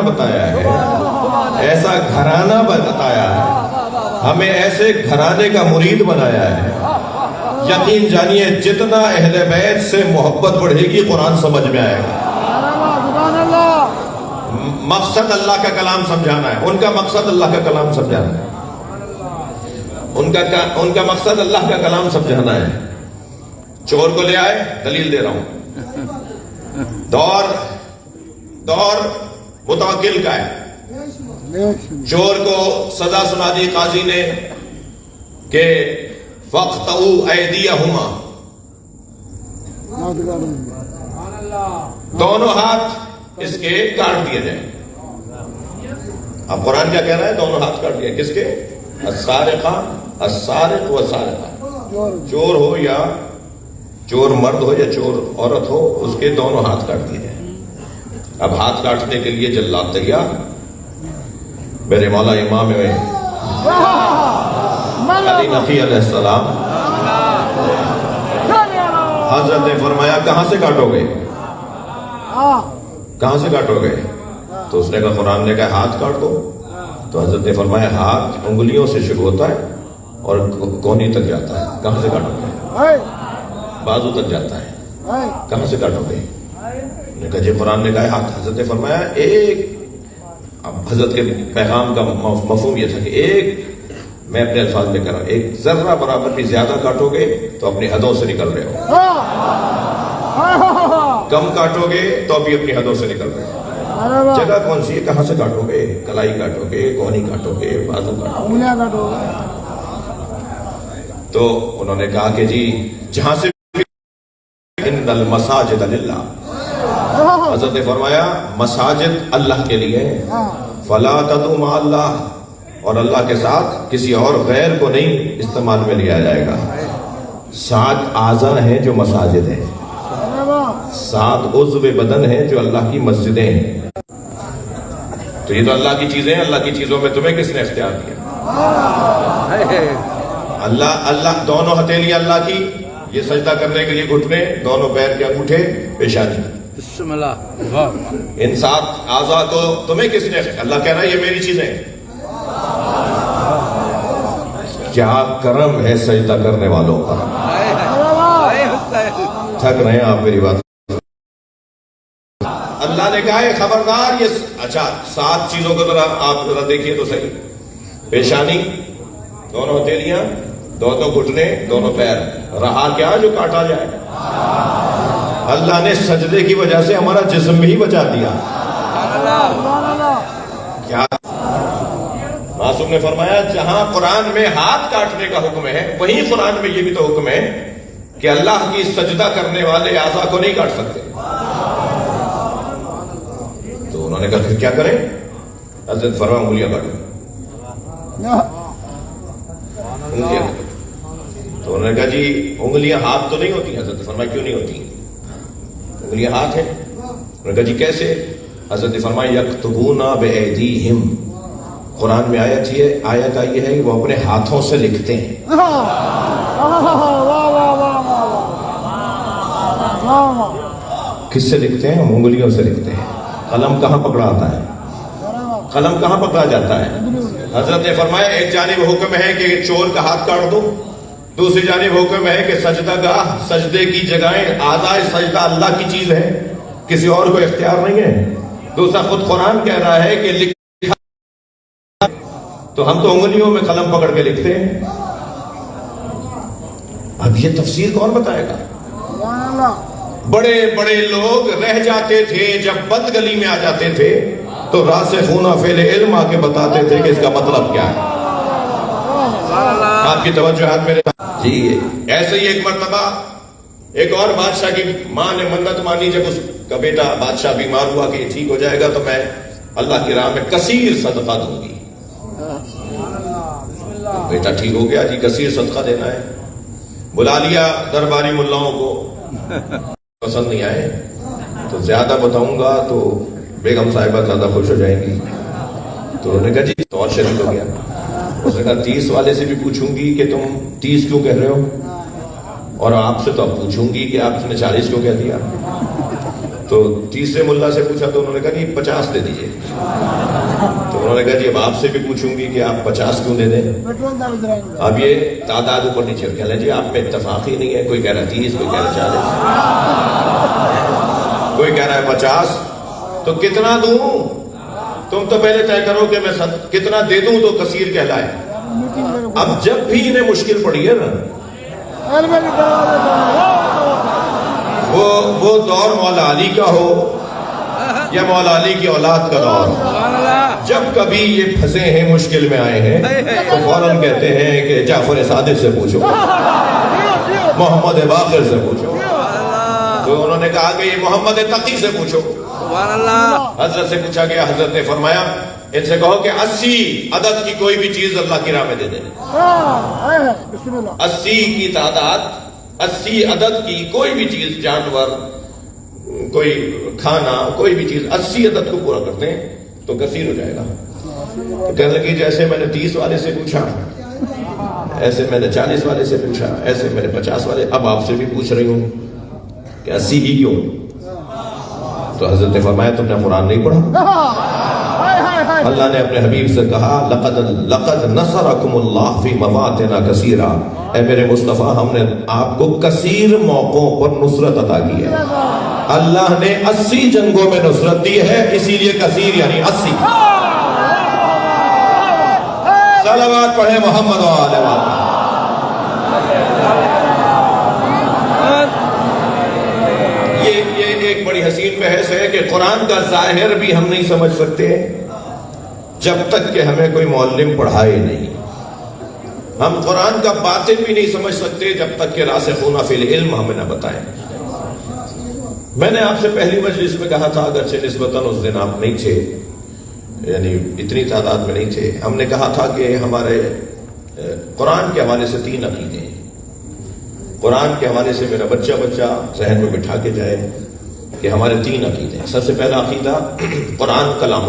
بتایا ہے، ایسا گھرانہ بتایا ہے، ہمیں ایسے گھرانے کا مرید بنایا ہے۔ یقین جانیے جتنا اہل بیت سے محبت بڑھے گی قرآن سمجھ میں آئے گا۔ مقصد اللہ کا کلام سمجھانا ہے، ان کا مقصد اللہ کا کلام سمجھانا ہے، ان کا مقصد اللہ کا کلام سمجھانا ہے۔ چور کو لے آئے، دلیل دے رہا ہوں، دور متوکل کا ہے، چور کو سزا سنا دی قاضی نے کہ فَاقْطَعُوا أَيْدِيَهُمَا، دونوں ہاتھ اس کے کاٹ دیے جائیں۔ اب قرآن کیا کہہ رہا ہے؟ دونوں ہاتھ کاٹ دیے کس کے؟ السارقہ السارق والسارقہ، چور ہو یا چور مرد ہو یا چور عورت ہو، اس کے دونوں ہاتھ کاٹ دیے جائیں۔ اب ہاتھ کاٹنے کے لیے جلاد تیار، میرے مولا امام علی نقی علیہ السلام، حضرت نے فرمایا کہاں سے کاٹو گے؟ کہاں سے کاٹو گے؟ تو اس نے کہا، قرآن نے کہا ہاتھ کاٹ دو۔ تو حضرت نے فرمایا ہاتھ انگلیوں سے شروع ہوتا ہے اور کونی تک جاتا ہے، کہاں سے کاٹو گے؟ بازو تک جاتا ہے، کہاں سے کاٹو گے؟ نے کہا جی قرآن نے کہا ہاتھ۔ حضرت نے فرمایا ایک، اب حضرت کے پیغام کا مفہوم یہ تھا کہ ایک، میں اپنے الفاظ میں کر رہا ہوں، ایک ذرہ برابر بھی زیادہ کاٹو گے تو اپنی حدوں سے نکل رہے ہو، کم کاٹو گے تو ابھی اپنی حدوں سے نکل رہے ہو۔ جگہ کون سی ہے؟ کہاں سے کاٹو گے؟ کلائی کاٹو گے، کونی کاٹو گے، بازو کاٹو گے؟ تو انہوں نے کہا کہ جی جہاں سے ان المساجد للہ، حضرت نے فرمایا مساجد اللہ کے لیے، فلا تدعوا مع اللہ، اور اللہ کے ساتھ کسی اور غیر کو نہیں استعمال میں لیا جائے گا۔ 7 اعضاء ہیں جو مساجد ہیں، 7 عضو بدن ہیں جو اللہ کی مسجدیں ہیں۔ تو یہ تو اللہ کی چیزیں ہیں، اللہ کی چیزوں میں تمہیں کس نے اختیار دیا؟ اللہ، دونوں ہتھیلیاں اللہ کی، یہ سجدہ کرنے کے لیے گھٹنے، دونوں پیر کے انگوٹھے، پیشانی، بسم اللہ، ان 7 اعضاء کو تمہیں کس نے؟ اللہ کہہ رہا ہے یہ میری چیزیں ہیں۔ کیا کرم ہے سجدہ کرنے والوں کا، تھک رہے ہیں آپ میری بات۔ اللہ نے کہا ہے خبردار، یہ اچھا 7 چیزوں کو ذرا آپ ذرا دیکھیے تو صحیح، پیشانی، دونوں ہتھیلیاں، دونوں گھٹنے، دونوں پیر، رہا کیا جو کاٹا جائے؟ اللہ نے سجدے کی وجہ سے ہمارا جسم بھی بچا دیا۔ کیا معصوم نے فرمایا جہاں قرآن میں ہاتھ کاٹنے کا حکم ہے، وہیں قرآن میں یہ بھی تو حکم ہے کہ اللہ کی سجدہ کرنے والے اعضاء کو نہیں کاٹ سکتے۔ تو انہوں نے کہا پھر کیا کریں؟ حضرت فرمایا انگلیاں کاٹو، انگلیاں کاٹو۔ تو انہوں نے کہا جی انگلیاں ہاتھ تو نہیں ہوتی؟ حضرت فرمایا کیوں نہیں ہوتی؟ انگلیاں ہاتھ ہیں۔ انہوں نے کہا جی کیسے؟ حضرت فرمایا یکتبون بأیدیہم، قرآن میں آیت آئی ہے کہ وہ اپنے ہاتھوں سے لکھتے ہیں۔ کس سے لکھتے ہیں؟ ہم انگلیوں سے لکھتے ہیں۔ قلم کہاں پکڑا آتا ہے؟ قلم کہاں پکڑا جاتا ہے؟ حضرت نے فرمایا ایک جانب حکم ہے کہ چور کا ہاتھ کاٹ دو، دوسری جانب حکم ہے کہ سجدہ گاہ، سجدے کی جگہیں، اعضاء سجدہ اللہ کی چیز ہے، کسی اور کو اختیار نہیں ہے۔ دوسرا خود قرآن کہہ رہا ہے کہ تو ہم تو انگلیوں میں قلم پکڑ کے لکھتے ہیں۔ اب یہ تفسیر کون بتائے گا؟ بڑے بڑے لوگ رہ جاتے تھے، جب بد گلی میں آ جاتے تھے تو راسخون فی العلم آ کے بتاتے تھے کہ اس کا مطلب کیا ہے۔ آپ کی توجہات میرے جی۔ ایسے ہی ایک مرتبہ ایک اور بادشاہ کی ماں نے منت مانی، جب اس کا بیٹا بادشاہ بیمار ہوا کہ یہ ٹھیک ہو جائے گا تو میں اللہ کی راہ میں کثیر صدقہ دوں گی۔ بیٹا ٹھیک ہو گیا جی، کثیر صدقہ دینا ہے، بلا لیا درباری ملاؤں کو، پسند نہیں آئے تو زیادہ بتاؤں گا تو بیگم صاحبہ زیادہ خوش ہو جائیں گی۔ تو انہوں نے کہا جی تو اور شریک ہو گیا۔ اس نے کہا 30 والے سے بھی پوچھوں گی کہ تم 30 کیوں کہہ رہے ہو، اور آپ سے تو اب پوچھوں گی کہ آپ نے 40 کیوں کہہ دیا۔ تو تیسرے ملا سے پوچھا تو انہوں نے کہا کہ 50 دے دیجئے. تو انہوں نے کہا جی اب آپ سے بھی پوچھوں گی کہ آپ 50 کیوں دے دیں. اب یہ تعداد اوپر نیچے کہہ لیں جی آپ پہ اتفاق ہی نہیں ہے, کوئی کہہ رہا ہے 30, کوئی کہہ رہا ہے 40, کوئی کہہ رہا ہے 50. تو کتنا دوں؟ تم تو پہلے طے کرو کہ میں کتنا دے دوں تو کثیر کہلائے. اب جب بھی انہیں مشکل پڑی ہے نا, وہ دور مولا علی کا ہو یا مولا علی کی اولاد کا دور, جب کبھی یہ پھنسے ہیں مشکل میں آئے ہیں تو فوراً کہتے ہیں کہ جعفر صادق سے پوچھو, محمد باقر سے پوچھو. تو انہوں نے کہا کہ یہ محمد تقی سے پوچھو. حضرت سے پوچھا گیا, حضرت نے فرمایا ان سے کہو کہ 80 عدد کی کوئی بھی چیز اللہ کی راہ میں دے دیں. 80 کی تعداد, 80 عدد کی کوئی بھی چیز, جانور, کوئی کھانا, کوئی بھی چیز 80 عدد کو پورا کرتے ہیں تو کثیر ہو جائے گا. تو کہنے لگی جیسے میں نے 30 والے سے پوچھا, ایسے میں نے 40 والے سے پوچھا, ایسے میں نے 50 والے, اب آپ سے بھی پوچھ رہی ہوں کہ 80 ہی کیوں. تو حضرت نے فرمایا تم نے قرآن نہیں پڑھا؟ اللہ نے اپنے حبیب سے کہا لقد نصرکم اللہ فی مواطن کثیرہ, اے میرے مصطفیٰ ہم نے آپ کو کثیر موقعوں پر نصرت عطا کی ہے. اللہ نے 80 جنگوں میں نصرت دی ہے, اسی لیے کثیر یعنی 80. صلوات پڑھے محمد و آل محمد. یہ ایک بڑی حسین بحث ہے کہ قرآن کا ظاہر بھی ہم نہیں سمجھ سکتے جب تک کہ ہمیں کوئی معلم پڑھائے نہیں. ہم قرآن کا باطن بھی نہیں سمجھ سکتے جب تک کہ راسخون فی العلم ہمیں نہ بتائیں. میں نے آپ سے پہلی مجلس میں کہا تھا, اگرچہ نسبتاً اس دن آپ نہیں تھے, یعنی اتنی تعداد میں نہیں تھے, ہم نے کہا تھا کہ ہمارے قرآن کے حوالے سے 3 عقیدے ہیں. قرآن کے حوالے سے میرا بچہ ذہن میں بٹھا کے جائے کہ ہمارے 3 عقیدے ہیں. سب سے پہلا عقیدہ قرآن کلام